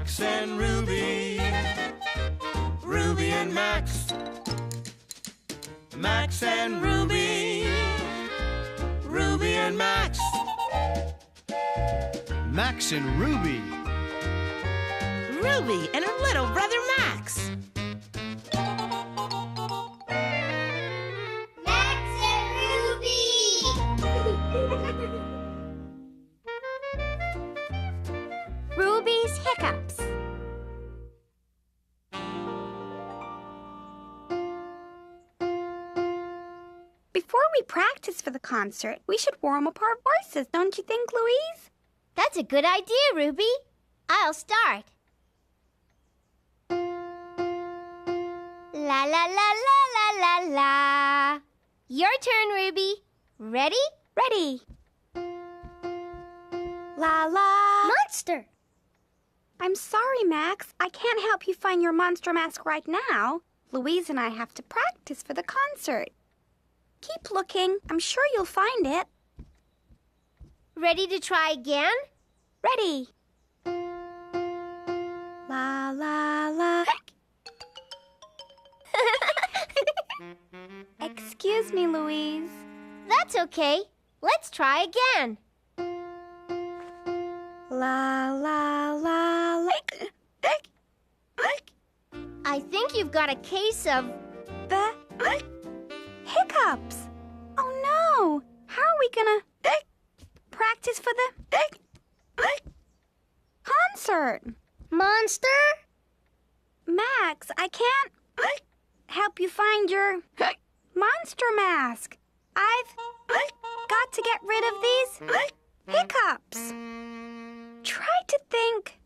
Max and Ruby. Ruby and Max. Max and Ruby. Ruby and Max. Max and Ruby. Ruby and her little brother Max. Max and Ruby! Ruby's Hiccups. Before we practice for the concert, we should warm up our voices, don't you think, Louise? That's a good idea, Ruby. I'll start. La la la la la la la. Your turn, Ruby. Ready? Ready. La la. Monster. I'm sorry, Max. I can't help you find your monster mask right now. Louise and I have to practice for the concert. Keep looking. I'm sure you'll find it. Ready to try again? Ready. La la la. Excuse me, Louise. That's okay. Let's try again. La la la la. I think you've got a case of... The hiccups. Oh no! How are we gonna practice for the concert? Monster? Max, I can't help you find your monster mask. I've got to get rid of these hiccups. Try to think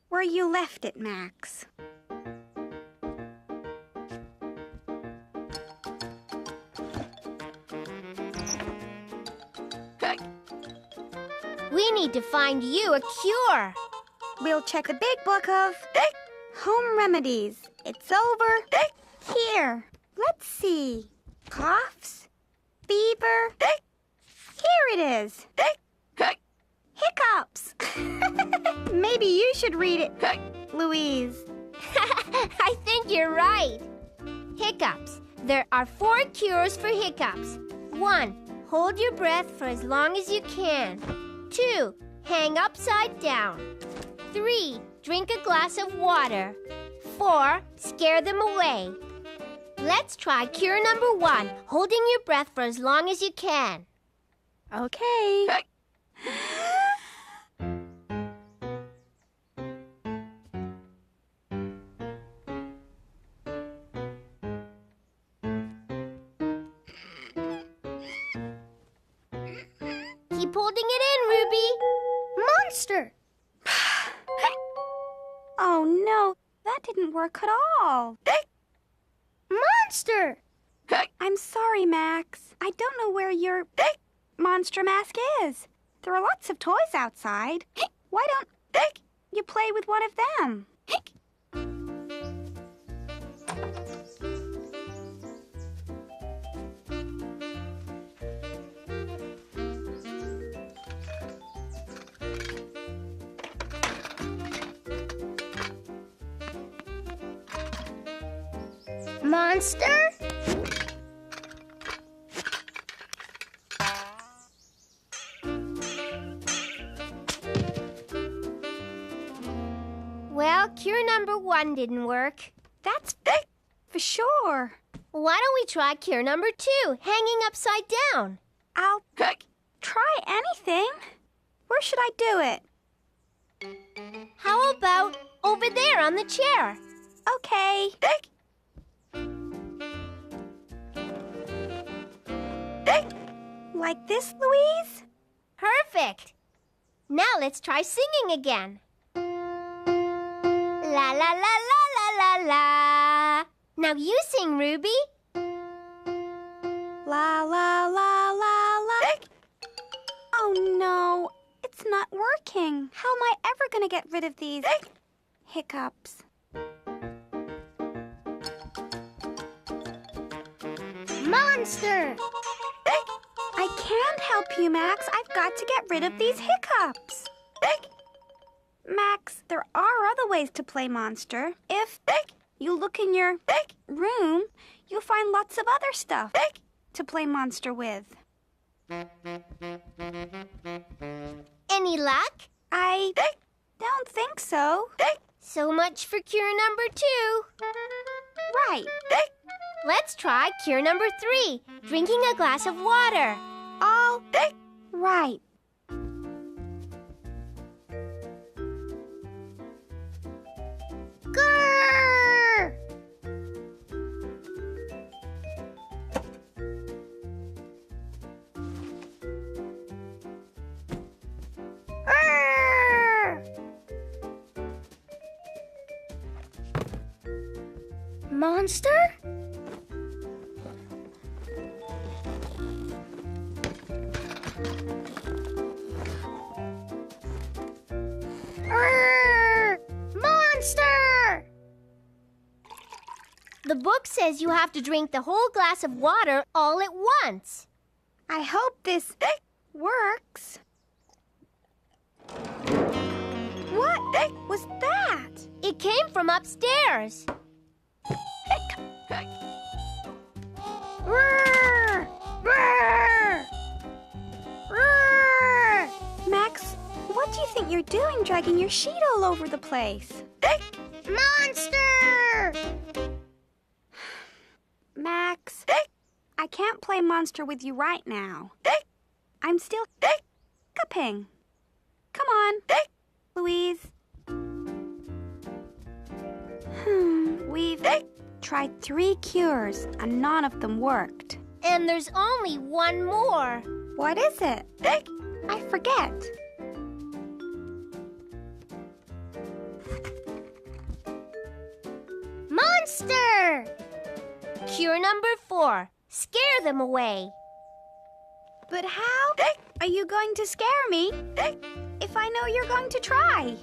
where you left it, Max. We need to find you a cure. We'll check the big book of home remedies. It's over here. Let's see. Coughs, fever. Here it is. Hiccups. Maybe you should read it, Louise. I think you're right. Hiccups. There are 4 cures for hiccups. 1. Hold your breath for as long as you can. 2. Hang upside down. 3. Drink a glass of water. 4. Scare them away. Let's try cure number 1, holding your breath for as long as you can. Okay. Keep holding it in, Ruby. Monster! Oh no, that didn't work at all. Monster! I'm sorry, Max. I don't know where your monster mask is. There are lots of toys outside. Why don't you play with one of them? Monster? Well, cure number 1 didn't work. That's for sure. Why don't we try cure number 2, hanging upside down? I'll try anything. Where should I do it? How about over there on the chair? Okay. Like this, Louise? Perfect. Now let's try singing again. La la la la la la la. Now you sing, Ruby. La la la la la. Oh no, it's not working. How am I ever going to get rid of these hiccups? Monster! I can't help you, Max. I've got to get rid of these hiccups. Max, there are other ways to play monster. If you look in your room, you'll find lots of other stuff to play monster with. Any luck? I don't think so. So much for cure number 2. Right. Let's try cure number 3, drinking a glass of water. All right. Grrr! Grrr! Monster? Grrr! Monster! The book says you have to drink the whole glass of water all at once. I hope this works. What was that? It came from upstairs. Grrr! Grrr! Grrr! Max, what do you think you're doing dragging your sheet all over the place? Monster! Max, I can't play monster with you right now. I'm still hiccuping. Come on, Louise. We've tried 3 cures and none of them worked. And there's only one more. What is it? I forget. Monster! Cure number 4. Scare them away. But how are you going to scare me if I know you're going to try?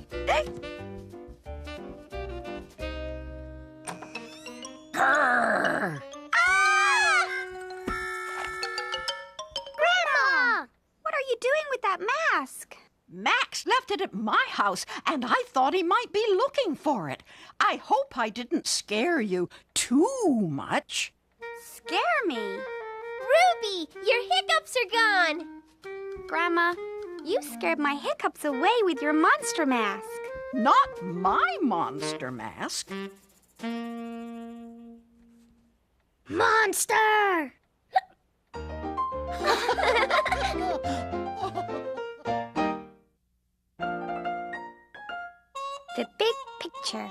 Grrr! Ah! Grandma! What are you doing with that mask? Max left it at my house, and I thought he might be looking for it. I hope I didn't scare you too much. Scare me? Ruby, your hiccups are gone. Grandma, you scared my hiccups away with your monster mask. Not my monster mask. Monster! The big picture.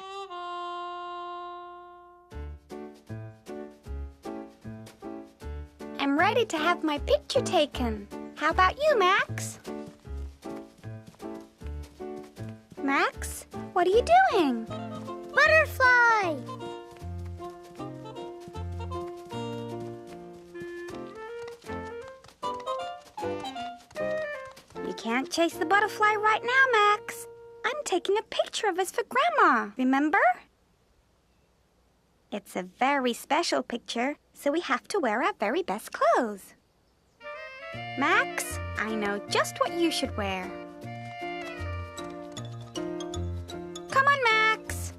I'm ready to have my picture taken. How about you, Max? Max, what are you doing? Butterfly! You can't chase the butterfly right now, Max. I'm taking a picture of us for Grandma, remember? It's a very special picture, so we have to wear our very best clothes. Max, I know just what you should wear. Come on, Max.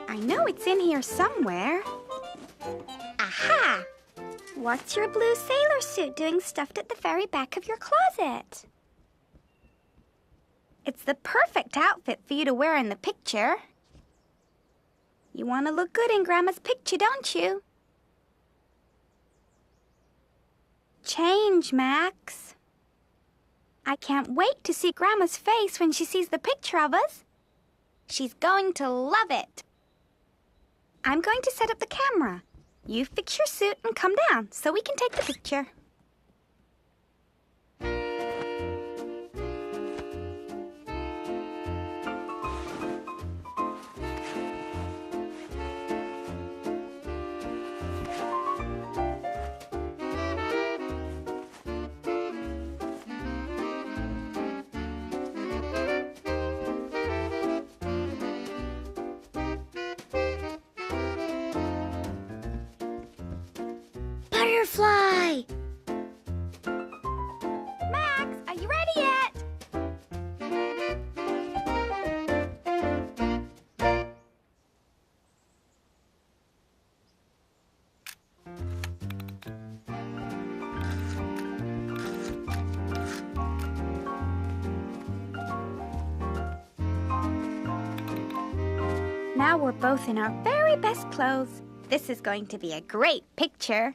I know it's in here somewhere. Aha! What's your blue sailor suit doing stuffed at the very back of your closet? It's the perfect outfit for you to wear in the picture. You want to look good in Grandma's picture, don't you? Change, Max. I can't wait to see Grandma's face when she sees the picture of us. She's going to love it. I'm going to set up the camera. You fix your suit and come down so we can take the picture. Butterfly! Max, are you ready yet? Now we're both in our very best clothes. This is going to be a great picture.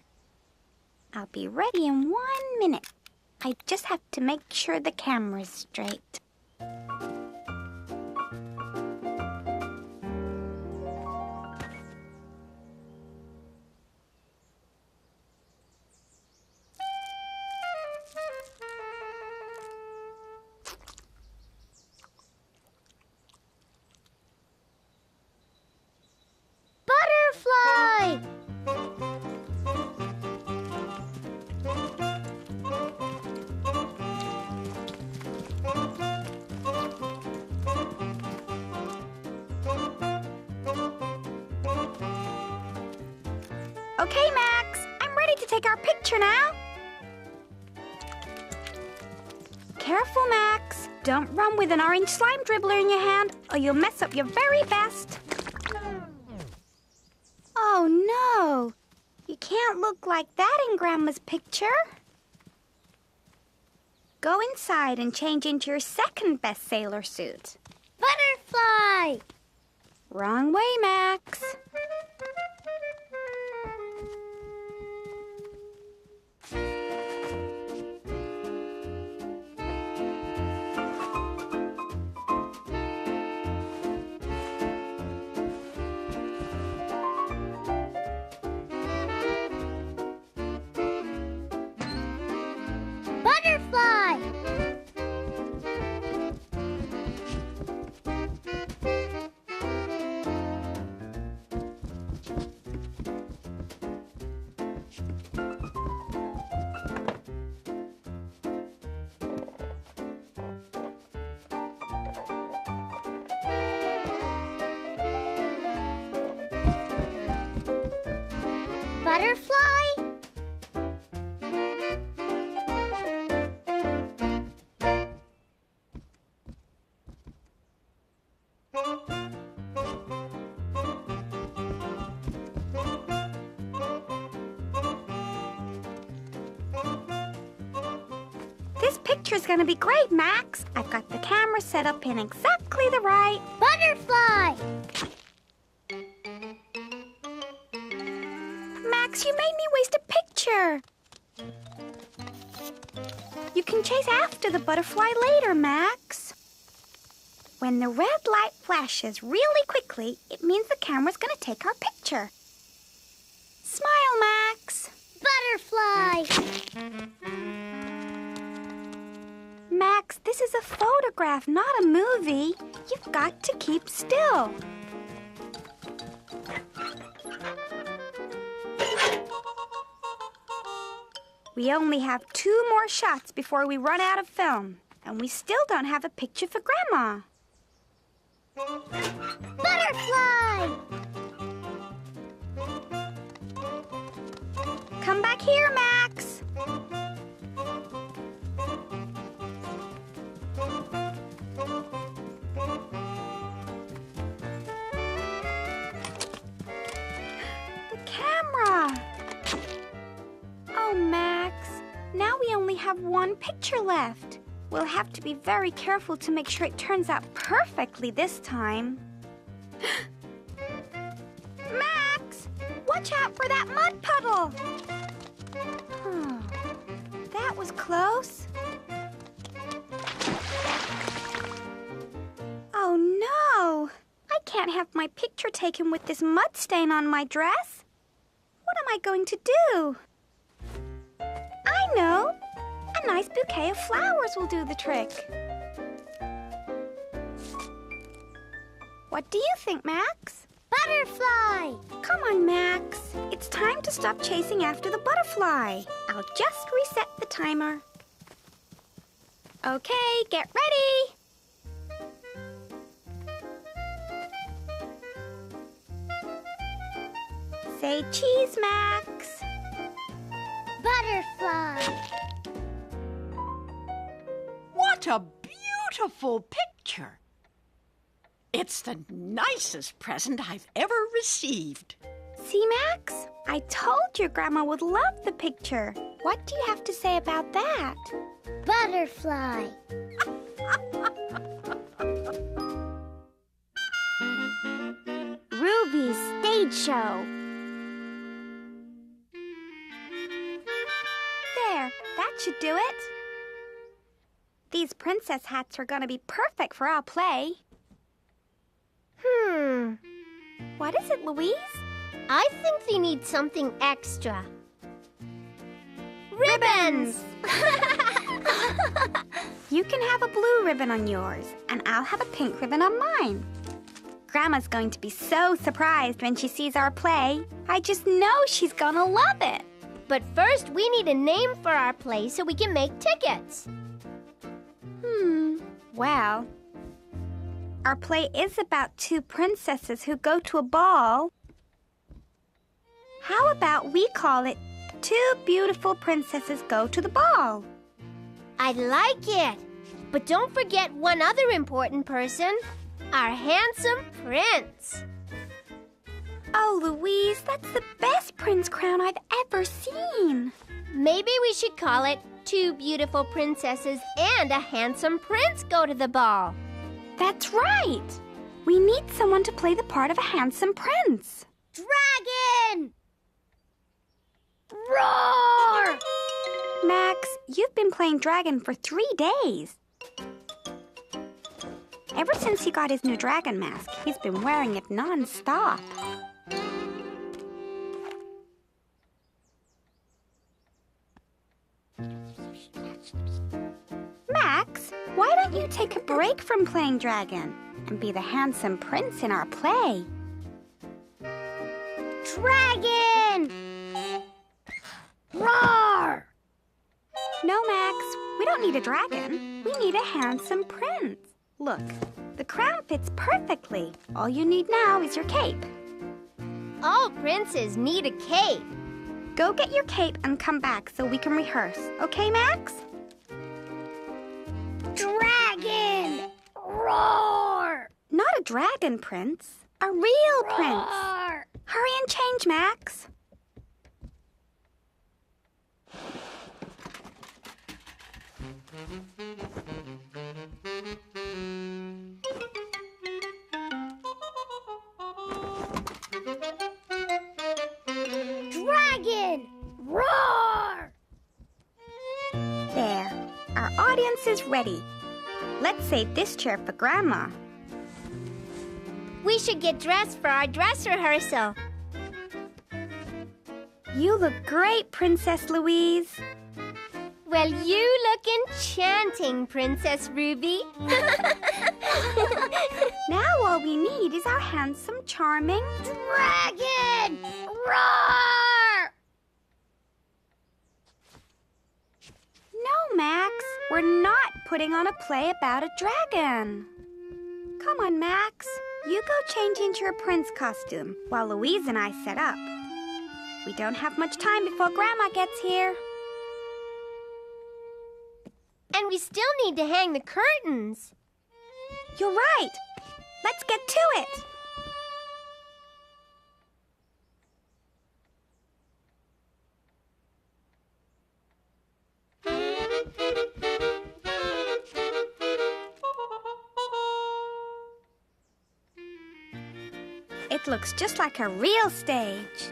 I'll be ready in 1 minute. I just have to make sure the camera's straight. Butterfly! Okay, Max, I'm ready to take our picture now. Careful, Max. Don't run with an orange slime dribbler in your hand or you'll mess up your very best. Oh, no. You can't look like that in Grandma's picture. Go inside and change into your second best sailor suit. Butterfly! Wrong way, Max. Butterfly! Butterfly? This picture's gonna be great, Max. I've got the camera set up in exactly the right... Butterfly! Max, you made me waste a picture. You can chase after the butterfly later, Max. When the red light flashes really quickly, it means the camera's gonna take our picture. Smile, Max. Butterfly! Max, this is a photograph, not a movie. You've got to keep still. We only have 2 more shots before we run out of film. And we still don't have a picture for Grandma. Butterfly! Come back here, Max. The camera. Oh, Max. Now we only have 1 picture left. We'll have to be very careful to make sure it turns out perfectly this time. Max! Watch out for that mud puddle! Oh, that was close. Oh, no! I can't have my picture taken with this mud stain on my dress. What am I going to do? I know! A nice bouquet of flowers will do the trick. What do you think, Max? Butterfly! Come on, Max. It's time to stop chasing after the butterfly. I'll just reset the timer. Okay, get ready. Say cheese, Max. Butterfly. What a beautiful picture! It's the nicest present I've ever received. See, Max? I told you Grandma would love the picture. What do you have to say about that? Butterfly. Ruby's stage show. There, that should do it. These princess hats are going to be perfect for our play. What is it, Louise? I think they need something extra. Ribbons! You can have a blue ribbon on yours, and I'll have a pink ribbon on mine. Grandma's going to be so surprised when she sees our play. I just know she's gonna love it. But first, we need a name for our play so we can make tickets. Well, our play is about two princesses who go to a ball. How about we call it Two Beautiful Princesses Go to the Ball? I like it. But don't forget one other important person, our handsome prince. Oh, Louise, that's the best prince crown I've ever seen. Maybe we should call it Two Beautiful Princesses and a Handsome Prince Go to the Ball. That's right. We need someone to play the part of a handsome prince. Dragon! Roar! Max, you've been playing dragon for 3 days. Ever since he got his new dragon mask, he's been wearing it non-stop. Max, why don't you take a break from playing dragon and be the handsome prince in our play? Dragon! Roar! No, Max, we don't need a dragon. We need a handsome prince. Look, the crown fits perfectly. All you need now is your cape. All princes need a cape. Go get your cape and come back so we can rehearse. Okay, Max? Dragon! Roar! Not a dragon prince. A real prince. Roar! Hurry and change, Max. Dragon! Roar! There. Our audience is ready. Let's save this chair for Grandma. We should get dressed for our dress rehearsal. You look great, Princess Louise. Well, you look enchanting, Princess Ruby. Now all we need is our handsome, charming Dragon! Roar! No, Max. We're not putting on a play about a dragon. Come on, Max. You go change into your prince costume while Louise and I set up. We don't have much time before Grandma gets here. And we still need to hang the curtains. You're right. Let's get to it. It looks just like a real stage.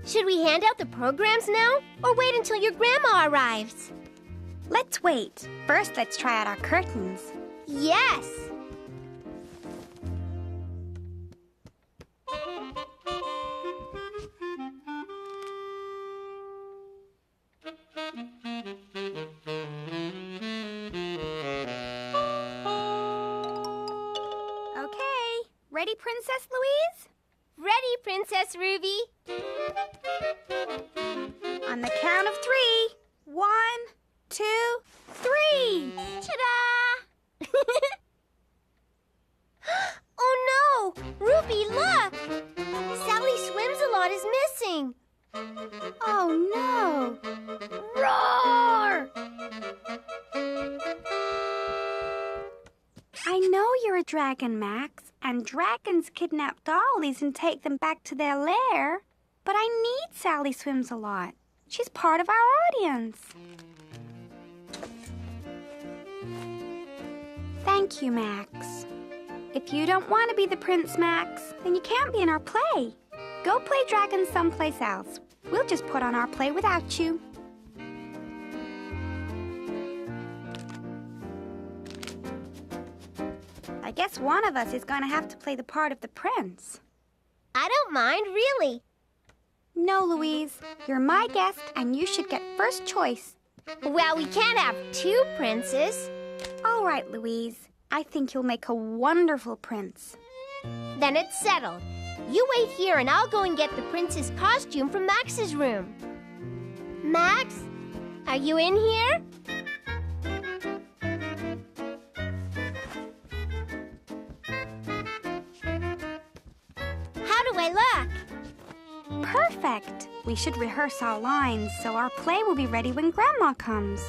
Should we hand out the programs now, or wait until your grandma arrives? Let's wait. First, let's try out our curtains. Yes! Okay, ready, Princess Louise? Ready, Princess Ruby? On the count of 3. 1, 2, 3. Ta-da! Oh no! Ruby, look! Sally Swims-A-Lot is missing. Oh no! I know you're a dragon, Max, and dragons kidnap dollies and take them back to their lair. But I need Sally Swims a lot. She's part of our audience. Thank you, Max. If you don't want to be the Prince, Max, then you can't be in our play. Go play dragons someplace else. We'll just put on our play without you. I guess one of us is going to have to play the part of the prince. I don't mind, really. No, Louise. You're my guest, and you should get first choice. Well, we can't have two princes. All right, Louise. I think you'll make a wonderful prince. Then it's settled. You wait here, and I'll go and get the prince's costume from Max's room. Max, are you in here? How do I look? Perfect. We should rehearse our lines so our play will be ready when Grandma comes.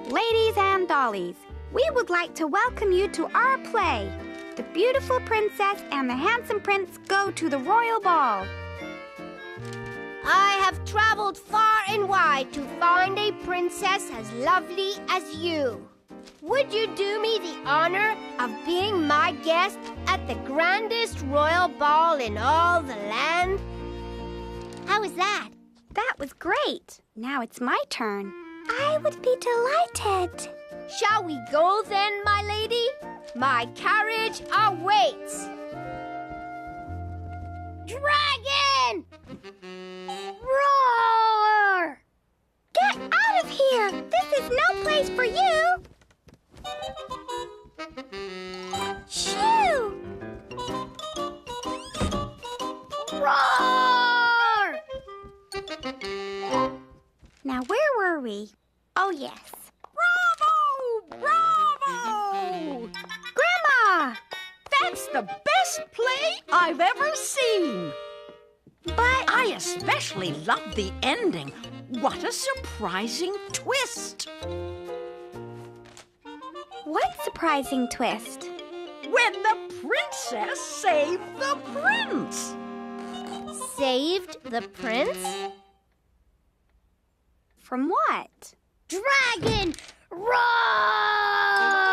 Ladies and dollies, we would like to welcome you to our play. The beautiful princess and the handsome prince go to the royal ball. I have traveled far and wide to find a princess as lovely as you. Would you do me the honor of being my guest at the grandest royal ball in all the land? How was that? That was great. Now it's my turn. I would be delighted. Shall we go then, my lady? My carriage awaits. Dragon! Roar! Get out of here! This is no place for you! Shoo! Roar! Now, where were we? Oh, yes. Bravo! Bravo! Grandma! That's the best play I've ever seen. But I especially love the ending. What a surprising twist. what surprising twist? When the princess saved the prince. Saved the prince? From what? Dragon! Roar!